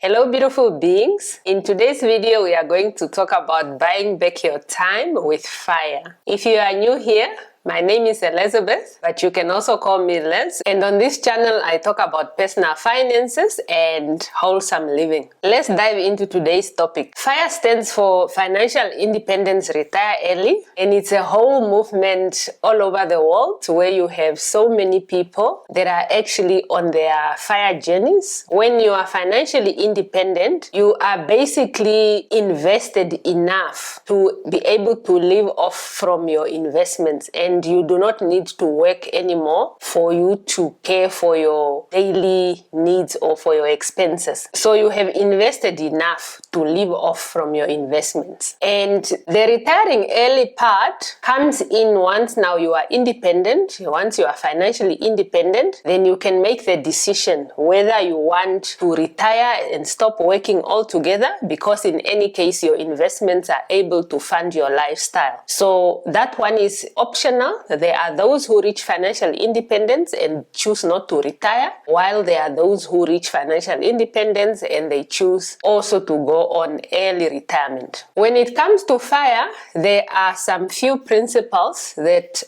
Hello beautiful beings. In today's video we are going to talk about buying back your time with FIRE. If you are new here, my name is Elizabeth, but you can also call me Les. And on this channel, I talk about personal finances and wholesome living. Let's dive into today's topic. FIRE stands for Financial Independence Retire Early, and it's a whole movement all over the world where you have so many people that are actually on their FIRE journeys. When you are financially independent, you are basically invested enough to be able to live off from your investments, and you do not need to work anymore for you to care for your daily needs or for your expenses. So you have invested enough to live off from your investments. And the retiring early part comes in once now you are independent. Once you are financially independent, then you can make the decision whether you want to retire and stop working altogether, because in any case your investments are able to fund your lifestyle. So that one is optional. There are those who reach financial independence and choose not to retire, while there are those who reach financial independence and they choose also to go on early retirement. When it comes to FIRE, there are some few principles that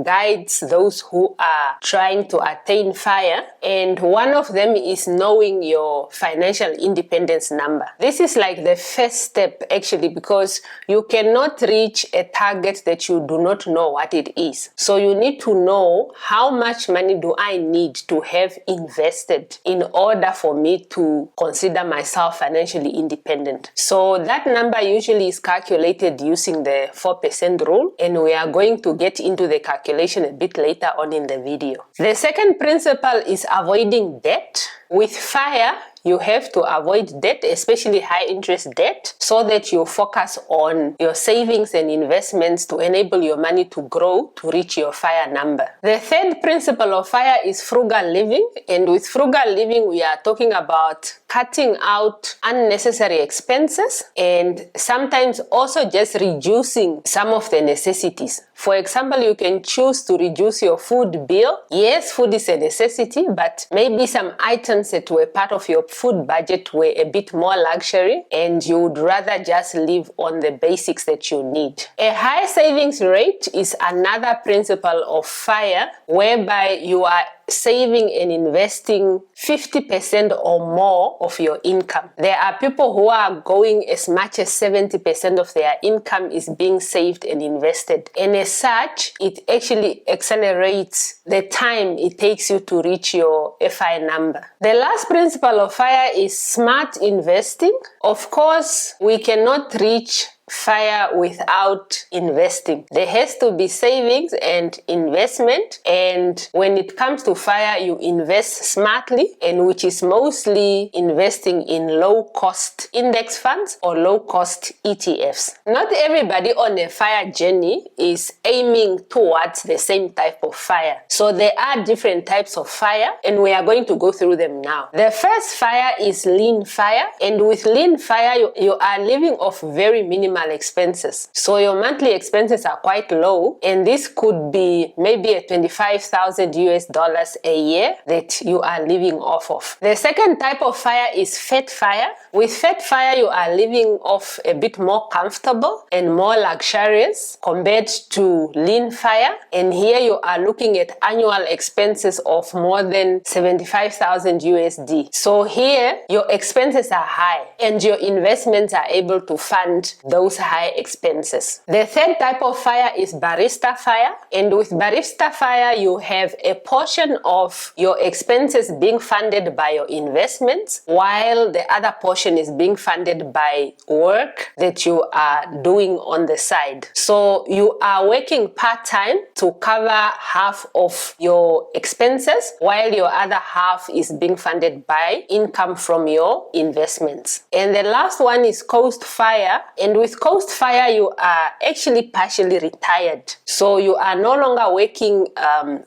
guides those who are trying to attain FIRE, and one of them is knowing your financial independence number. This is like the first step actually, because you cannot reach a target that you do not know what it is. So you need to know how much money do I need to have invested in order for me to consider myself financially independent. So that number usually is calculated using the 4% rule, and we are going to get into the calculation a bit later on in the video. The second principle is avoiding debt. With FIRE, you have to avoid debt, especially high interest debt, so that you focus on your savings and investments to enable your money to grow to reach your FIRE number. The third principle of FIRE is frugal living, and with frugal living we are talking about cutting out unnecessary expenses and sometimes also just reducing some of the necessities. For example, you can choose to reduce your food bill. Yes, food is a necessity, but maybe some items that were part of your food budget were a bit more luxury and you would rather just live on the basics that you need. A high savings rate is another principle of FIRE, whereby you are saving and investing 50% or more of your income. There are people who are going as much as 70% of their income is being saved and invested. And as such, it actually accelerates the time it takes you to reach your FI number. The last principle of FIRE is smart investing. Of course, we cannot reach FIRE without investing. There has to be savings and investment, and when it comes to FIRE, you invest smartly, and which is mostly investing in low-cost index funds or low-cost ETFs. Not everybody on a FIRE journey is aiming towards the same type of FIRE. So there are different types of FIRE, and we are going to go through them now. The first FIRE is lean FIRE, and with lean FIRE, you are living off very minimal expenses. So your monthly expenses are quite low, and this could be maybe a 25,000 US dollars a year that you are living off of. The second type of FIRE is fat FIRE. With fat FIRE, you are living off a bit more comfortable and more luxurious compared to lean FIRE, and here you are looking at annual expenses of more than 75,000 USD. So here your expenses are high and your investments are able to fund those high expenses. The third type of FIRE is barista FIRE, and with barista FIRE you have a portion of your expenses being funded by your investments, while the other portion is being funded by work that you are doing on the side. So you are working part-time to cover half of your expenses, while your other half is being funded by income from your investments. And the last one is coast FIRE, and with coast FIRE you are actually partially retired. So you are no longer working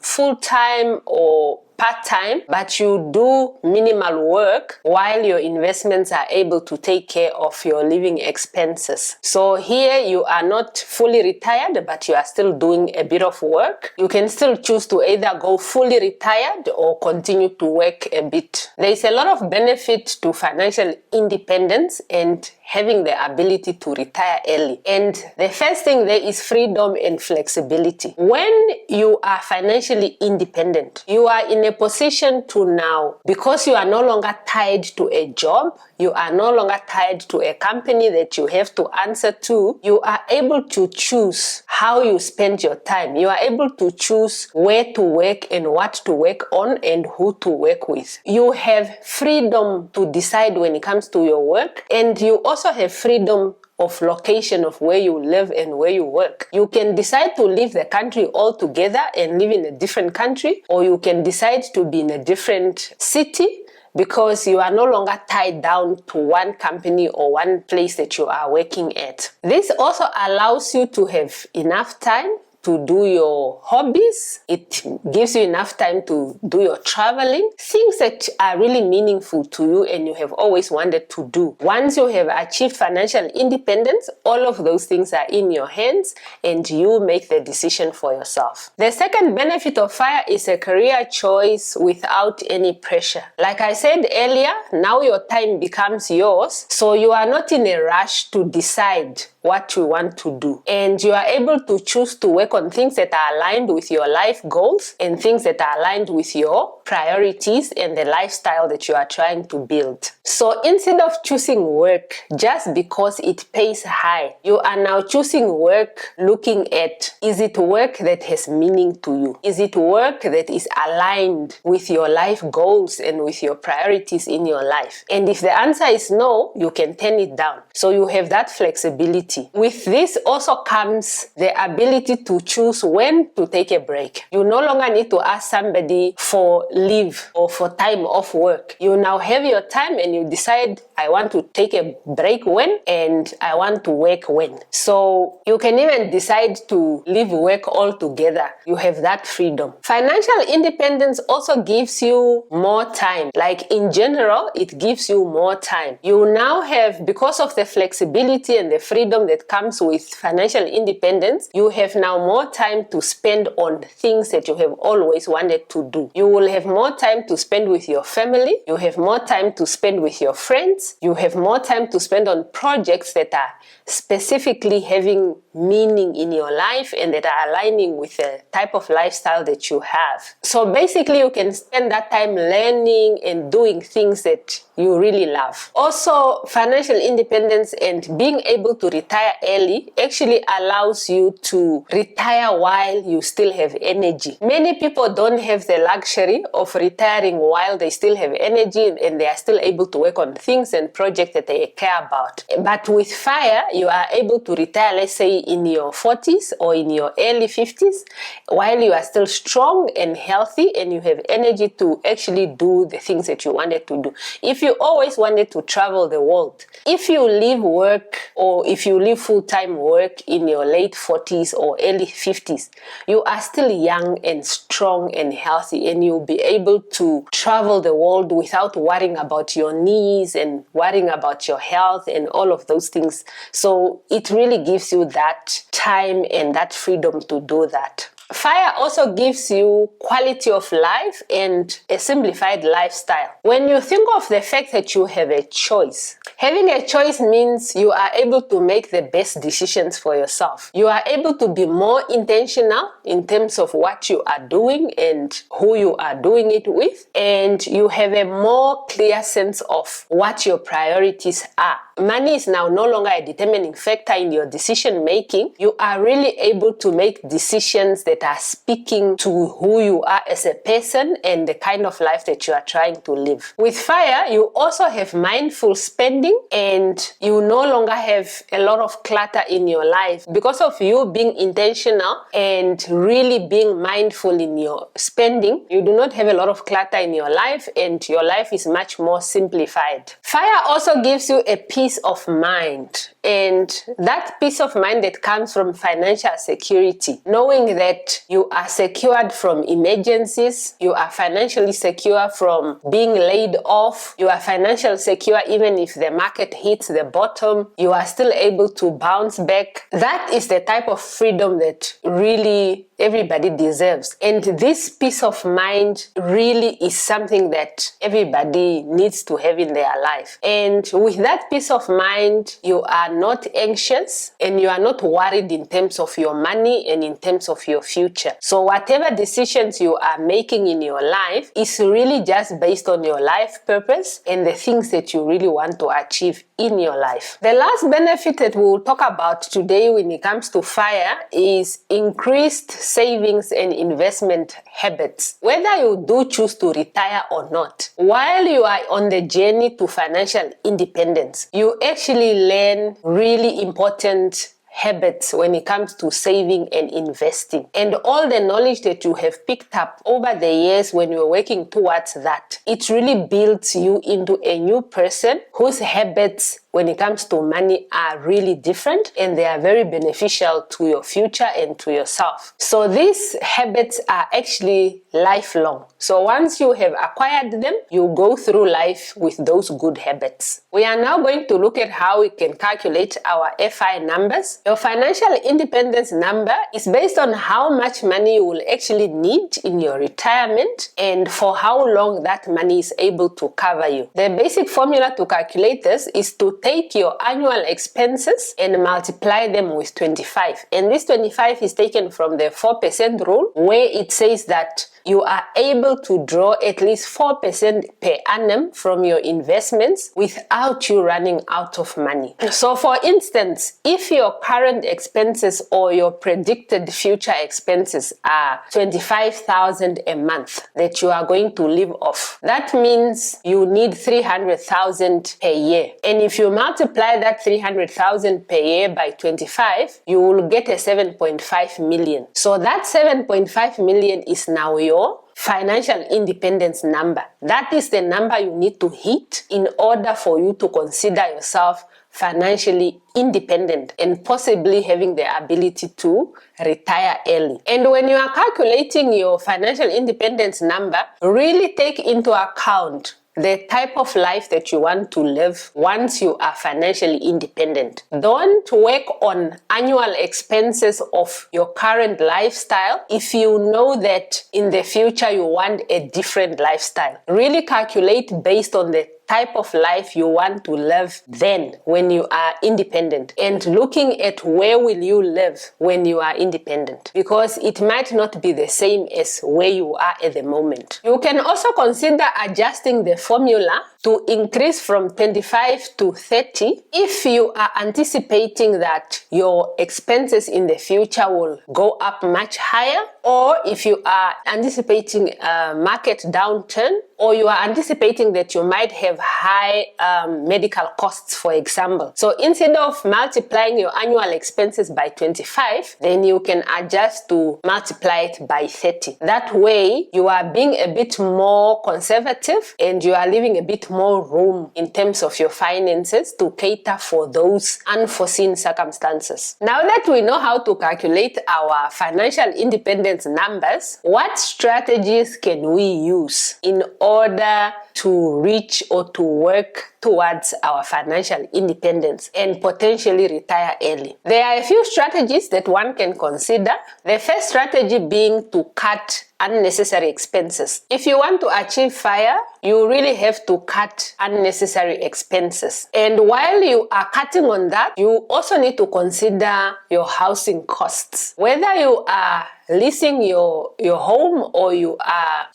full-time or part-time, but you do minimal work while your investments are able to take care of your living expenses. So here you are not fully retired, but you are still doing a bit of work. You can still choose to either go fully retired or continue to work a bit. There is a lot of benefit to financial independence and having the ability to retire early. And the first thing there is freedom and flexibility. When you are financially independent, you are in a position to now, because you are no longer tied to a job, you are no longer tied to a company that you have to answer to, you are able to choose how you spend your time. You are able to choose where to work and what to work on and who to work with. You have freedom to decide when it comes to your work, and you also have freedom of location of where you live and where you work. You can decide to leave the country altogether and live in a different country, or you can decide to be in a different city because you are no longer tied down to one company or one place that you are working at. This also allows you to have enough time to do your hobbies. It gives you enough time to do your traveling, things that are really meaningful to you and you have always wanted to do. Once you have achieved financial independence, all of those things are in your hands and you make the decision for yourself. The second benefit of FIRE is a career choice without any pressure. Like I said earlier, now your time becomes yours, so you are not in a rush to decide what you want to do, and you are able to choose to work on things that are aligned with your life goals and things that are aligned with your priorities and the lifestyle that you are trying to build. So instead of choosing work just because it pays high, you are now choosing work looking at, is it work that has meaning to you? Is it work that is aligned with your life goals and with your priorities in your life? And if the answer is no, you can turn it down. So you have that flexibility. With this also comes the ability to choose when to take a break. You no longer need to ask somebody for leave or for time off work. You now have your time and you decide, I want to take a break when and I want to work when. So you can even decide to leave work altogether. You have that freedom. Financial independence also gives you more time. Like in general, it gives you more time. You now have, because of the flexibility and the freedom that comes with financial independence, you have now more time to spend on things that you have always wanted to do. You will have more time to spend with your family. You have more time to spend with your friends. You have more time to spend on projects that are specifically having meaning in your life and that are aligning with the type of lifestyle that you have. So basically you can spend that time learning and doing things that you really love. Also, financial independence and being able to retire early actually allows you to retire while you still have energy. Many people don't have the luxury of retiring while they still have energy and they are still able to work on things and projects that they care about. But with FIRE, you are able to retire, let's say in your 40s or in your early 50s, while you are still strong and healthy and you have energy to actually do the things that you wanted to do. If you always wanted to travel the world, if you leave work or if you leave full-time work in your late 40s or early 50s, you are still young and strong and healthy and you'll be able to travel the world without worrying about your knees and worrying about your health and all of those things. So it really gives you that time and that freedom to do that. FIRE also gives you quality of life and a simplified lifestyle. When you think of the fact that you have a choice, having a choice means you are able to make the best decisions for yourself. You are able to be more intentional in terms of what you are doing and who you are doing it with, and you have a more clear sense of what your priorities are. Money is now no longer a determining factor in your decision making. You are really able to make decisions that are speaking to who you are as a person and the kind of life that you are trying to live. With FIRE, you also have mindful spending and you no longer have a lot of clutter in your life because of you being intentional and really being mindful in your spending. You do not have a lot of clutter in your life and your life is much more simplified. FIRE also gives you a peace peace of mind, and that peace of mind that comes from financial security, knowing that you are secured from emergencies, you are financially secure from being laid off, you are financially secure even if the market hits the bottom, you are still able to bounce back. That is the type of freedom that really everybody deserves. And this peace of mind really is something that everybody needs to have in their life. And with that peace of mind, you are not anxious and you are not worried in terms of your money and in terms of your future. So whatever decisions you are making in your life is really just based on your life purpose and the things that you really want to achieve in your life. The last benefit that we will talk about today when it comes to FIRE is increased savings and investment habits. Whether you do choose to retire or not, while you are on the journey to financial independence, you actually learn really important habits when it comes to saving and investing. And all the knowledge that you have picked up over the years when you're working towards that, it really builds you into a new person whose habits when it comes to money are really different and they are very beneficial to your future and to yourself. So these habits are actually lifelong. So once you have acquired them, you go through life with those good habits. We are now going to look at how we can calculate our FI numbers. Your financial independence number is based on how much money you will actually need in your retirement and for how long that money is able to cover you. The basic formula to calculate this is to take your annual expenses and multiply them with 25. And this 25 is taken from the 4% rule, where it says that you are able to draw at least 4% per annum from your investments without you running out of money. So for instance, if your current expenses or your predicted future expenses are 25,000 a month that you are going to live off, that means you need 300,000 per year. And if you multiply that 300,000 per year by 25, you will get a 7.5 million. So that 7.5 million is now your financial independence number. That is the number you need to hit in order for you to consider yourself financially independent and possibly having the ability to retire early. And when you are calculating your financial independence number, really take into account the type of life that you want to live once you are financially independent. Don't work on annual expenses of your current lifestyle if you know that in the future you want a different lifestyle. Really calculate based on the type of life you want to live then when you are independent, and looking at where will you live when you are independent, because it might not be the same as where you are at the moment. You can also consider adjusting the formula to increase from 25 to 30 if you are anticipating that your expenses in the future will go up much higher, or if you are anticipating a market downturn, or you are anticipating that you might have high medical costs, for example. So instead of multiplying your annual expenses by 25, then you can adjust to multiply it by 30. That way, you are being a bit more conservative and you are leaving a bit more room in terms of your finances to cater for those unforeseen circumstances. Now that we know how to calculate our financial independence numbers, what strategies can we use in order to reach or to work towards our financial independence and potentially retire early? There are a few strategies that one can consider. The first strategy being to cut unnecessary expenses. If you want to achieve FIRE, you really have to cut unnecessary expenses. And while you are cutting on that, you also need to consider your housing costs. Whether you are leasing your home or you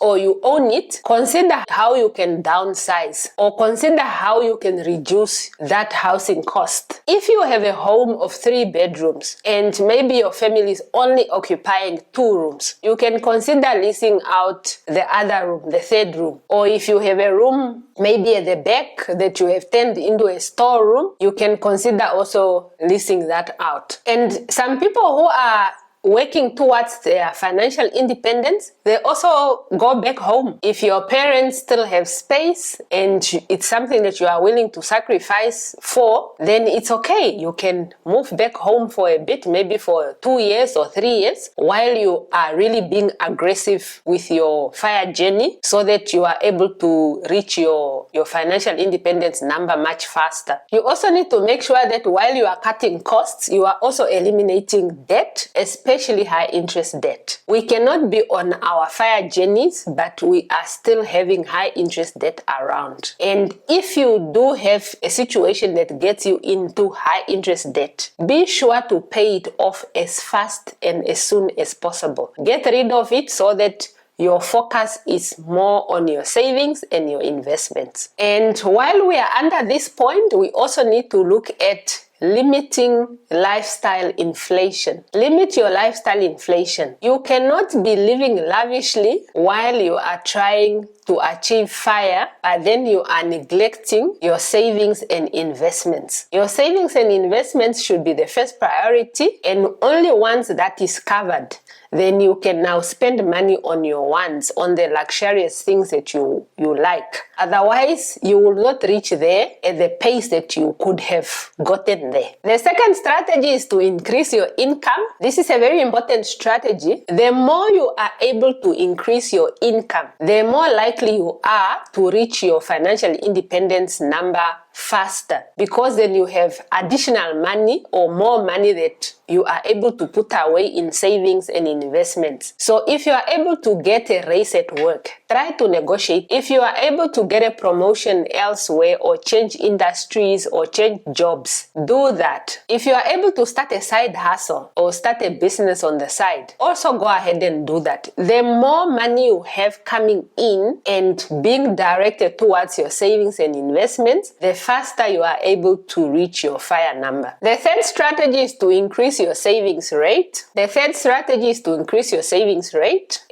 own it, consider how you can downsize or consider how you can reduce that housing cost. If you have a home of 3 bedrooms and maybe your family is only occupying 2 rooms, you can consider leasing out the other room, the 3rd room. Or if you have a room maybe at the back that you have turned into a storeroom, you can consider also leasing that out. And some people who are working towards their financial independence, they also go back home. If your parents still have space and it's something that you are willing to sacrifice for, then it's okay. You can move back home for a bit, maybe for 2 years or 3 years, while you are really being aggressive with your FIRE journey so that you are able to reach your financial independence number much faster. You also need to make sure that while you are cutting costs, you are also eliminating debt, especially high interest debt. We cannot be on our FIRE journeys, but we are still having high interest debt around. And if you do have a situation that gets you into high interest debt, be sure to pay it off as fast and as soon as possible. Get rid of it so that your focus is more on your savings and your investments. And while we are under this point, we also need to look at limiting lifestyle inflation. Limit your lifestyle inflation. You cannot be living lavishly while you are trying to achieve FIRE, but then you are neglecting your savings and investments. Your savings and investments should be the first priority, and only once that is covered, then you can now spend money on your wants, on the luxurious things that you like. Otherwise, you will not reach there at the pace that you could have gotten there. The second strategy is to increase your income. This is a very important strategy. The more you are able to increase your income, the more likely you are to reach your financial independence number faster, because then you have additional money or more money that you are able to put away in savings and investments. So if you are able to get a raise at work, try to negotiate. If you are able to get a promotion elsewhere or change industries or change jobs, do that. If you are able to start a side hustle or start a business on the side, also go ahead and do that. The more money you have coming in and being directed towards your savings and investments, the faster you are able to reach your FIRE number. The third strategy is to increase your savings rate.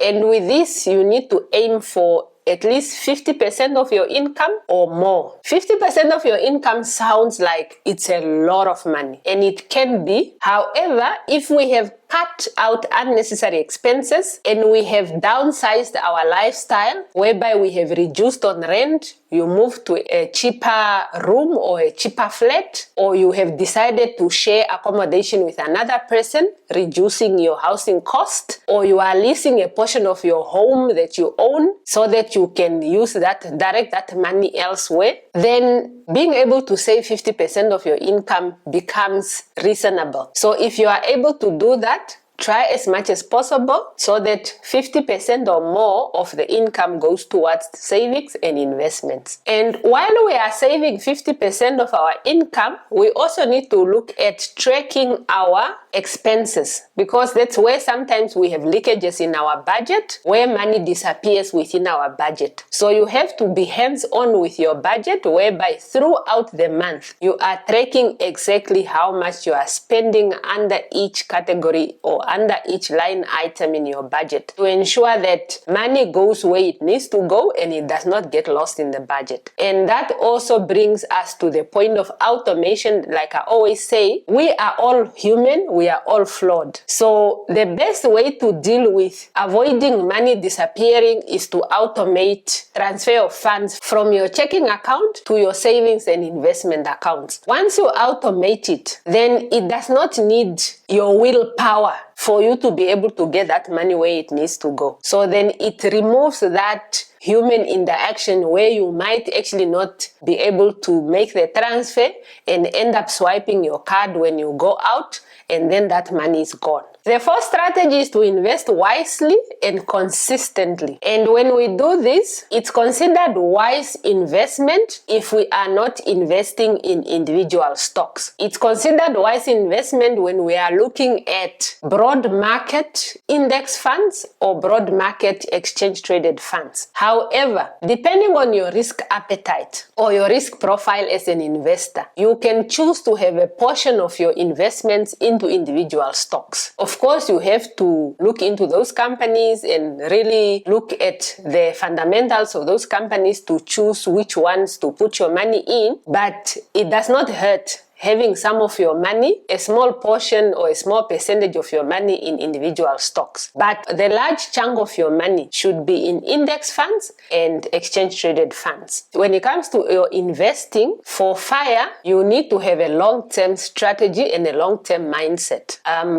And with this, you need to aim for at least 50% of your income or more. 50% of your income sounds like it's a lot of money, and it can be. However, if we have cut out unnecessary expenses and we have downsized our lifestyle, whereby we have reduced on rent, you move to a cheaper room or a cheaper flat, or you have decided to share accommodation with another person, reducing your housing cost, or you are leasing a portion of your home that you own so that you can use that, direct that money elsewhere, then being able to save 50% of your income becomes reasonable. So if you are able to do that, try as much as possible so that 50% or more of the income goes towards savings and investments. And while we are saving 50% of our income, we also need to look at tracking our expenses, because that's where sometimes we have leakages in our budget, where money disappears within our budget. So you have to be hands-on with your budget, whereby throughout the month you are tracking exactly how much you are spending under each category or under each line item in your budget, to ensure that money goes where it needs to go and it does not get lost in the budget. And that also brings us to the point of automation. Like I always say, we are all human, we are all flawed. So the best way to deal with avoiding money disappearing is to automate transfer of funds from your checking account to your savings and investment accounts. Once you automate it, then it does not need your willpower for you to be able to get that money where it needs to go. So then it removes that human interaction where you might actually not be able to make the transfer and end up swiping your card when you go out, and then that money is gone. The fourth strategy is to invest wisely and consistently. And when we do this, it's considered wise investment if we are not investing in individual stocks. It's considered wise investment when we are looking at broad market index funds or broad market exchange traded funds. However, depending on your risk appetite or your risk profile as an investor, you can choose to have a portion of your investments into individual stocks. Of course, you have to look into those companies and really look at the fundamentals of those companies to choose which ones to put your money in, but it does not hurt having some of your money, a small portion or a small percentage of your money in individual stocks. But the large chunk of your money should be in index funds and exchange traded funds. When it comes to your investing, for FIRE, you need to have a long-term strategy and a long-term mindset.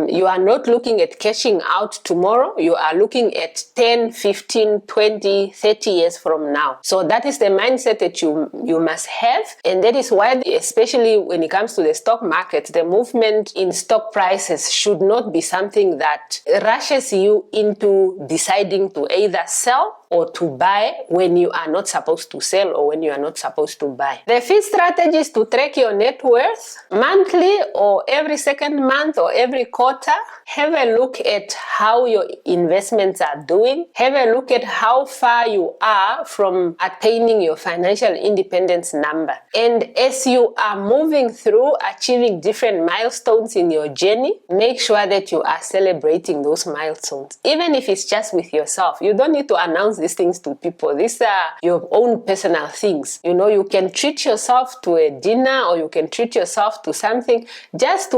You are not looking at cashing out tomorrow. You are looking at 10, 15, 20, 30 years from now. So that is the mindset that you must have. And that is why, especially when it comes to the stock market, the movement in stock prices should not be something that rushes you into deciding to either sell or to buy when you are not supposed to sell or when you are not supposed to buy. The fifth strategy is to track your net worth monthly or every second month or every quarter. Have a look at how your investments are doing. Have a look at how far you are from attaining your financial independence number. And as you are moving through achieving different milestones in your journey, make sure that you are celebrating those milestones. Even if it's just with yourself. You don't need to announce these things to people. These are your own personal things. You know, you can treat yourself to a dinner or you can treat yourself to something just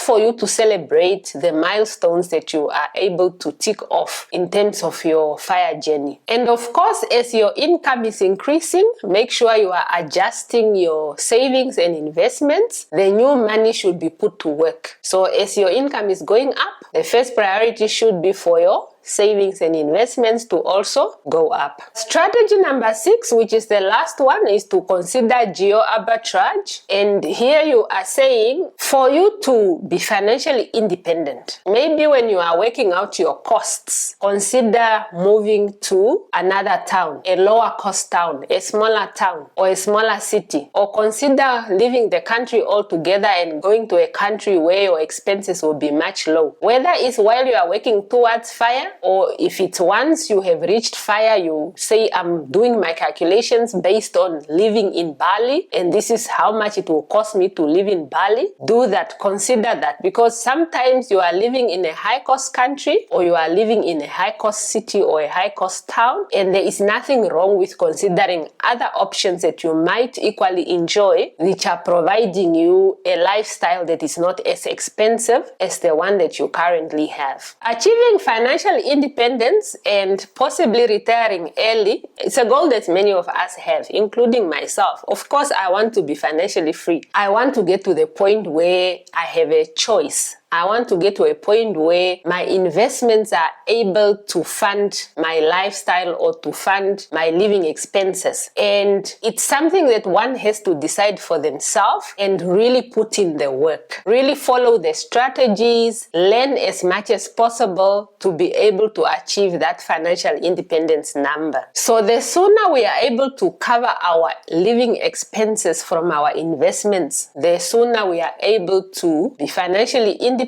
for you to celebrate the milestones that you are able to tick off in terms of your FIRE journey. And of course, as your income is increasing, make sure you are adjusting your savings and investments. The new money should be put to work. So as your income is going up, the first priority should be for your savings and investments to also go up. Strategy number 6, which is the last one, is to consider geo arbitrage. And here you are saying for you to be financially independent, maybe when you are working out your costs, consider moving to another town, a lower cost town, a smaller town, or a smaller city, or consider leaving the country altogether and going to a country where your expenses will be much low. Whether it's while you are working towards FIRE, or if it's once you have reached FIRE, you say, I'm doing my calculations based on living in Bali, and this is how much it will cost me to live in Bali. Do that, consider that, because sometimes you are living in a high-cost country, or you are living in a high-cost city or a high-cost town, and there is nothing wrong with considering other options that you might equally enjoy, which are providing you a lifestyle that is not as expensive as the one that you currently have. Achieving financial independence and possibly retiring early, it's a goal that many of us have, including myself. Of course, I want to be financially free. I want to get to the point where I have a choice. I want to get to a point where my investments are able to fund my lifestyle or to fund my living expenses. And it's something that one has to decide for themselves and really put in the work. Really follow the strategies, learn as much as possible to be able to achieve that financial independence number. So the sooner we are able to cover our living expenses from our investments, the sooner we are able to be financially independent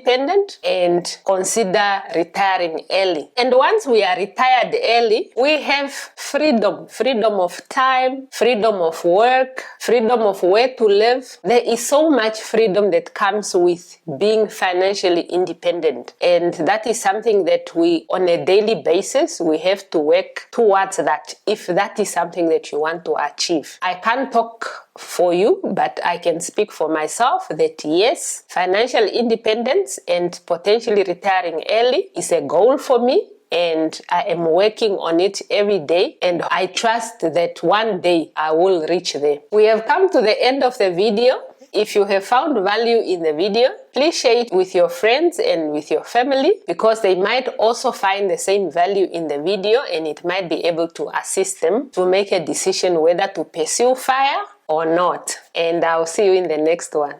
and consider retiring early. And once we are retired early, we have freedom of time, freedom of work, freedom of where to live. There is so much freedom that comes with being financially independent, and that is something that we, on a daily basis, we have to work towards that, if that is something that you want to achieve. I can't talk for you, but I can speak for myself that yes, financial independence and potentially retiring early is a goal for me, and I am working on it every day, and I trust that one day I will reach there. We have come to the end of the video. If you have found value in the video, please share it with your friends and with your family, because they might also find the same value in the video and it might be able to assist them to make a decision whether to pursue FIRE or not. And I'll see you in the next one.